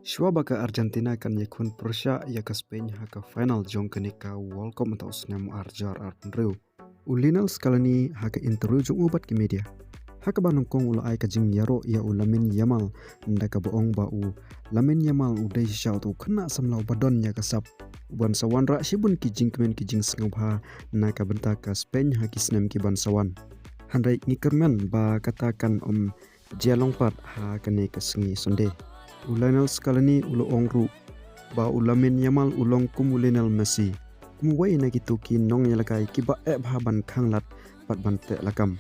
Shwaba ka Argentina kan yakun Prussia ya ka Spain haka final jong kenika World Cup atau senam arjar arpenreu. Ulinal skalani haka interview jong ubat ke media. Haka banungkong ula ai ka jing yaro ya ulamin yamal ndaka boong ba u lamin yamal udai shout u kena samlau badon ya kasap. Uban sawan ra shibun ki jing kemen ki jing sengabha naka benta ka Spain haki senam ki ban sawan. Handai ngikermen ba katakan jelongpat ha kene ka sengi sonde. Ulanal skalani ulo ongru ba ulamin yamal ulong kumulinal Messi kumuway na kituki nong yalakai kiba haban khanglat pat bante lakam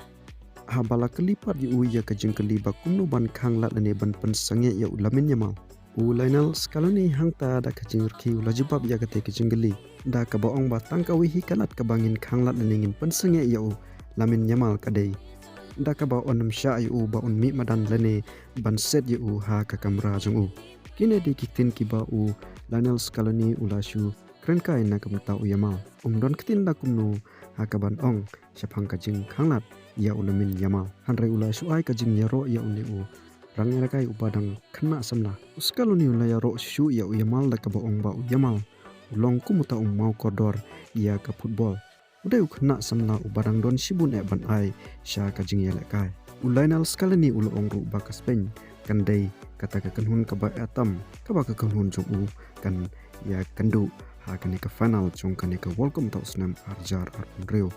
habala kelipat yu ya kajing keliba kumnu ban khanglat ane ban pensange ya ulamin yamal ulanal skalani hangta da kajing rki ulajibab ya kate kajing geli da ka baong ba tangka wihi kalat kabangin khanglat ane ngin pensange ya ulamin yamal kadai da ka ba onam sha yu ba on mi madan lene ban set yu ha ka kamera jong kine di kitin kiba Lionel Scaloni ulashu kren kai na kamta yamal don kitin da kumnu ha ka ban ong syapang kajing khanglat ya ulamin yamal hanrai ulashu ai kajing yaro ya uni rang era kai upadang kena samla Scaloni ulayaro shu ya yamal da ka ba ong ba yamal ulong kumuta mau kodor ya ka football udai ukna samla ubarang don shibun ban ai sha kajing yala kai Lionel Scaloni ulo ongru ba ka Spain kan dai kata ka kanhun ka ba atam ka ba ka kanhun jong kan ya kandu ha kan ka final jong kan ka World Cup 2006 arjar arpenreu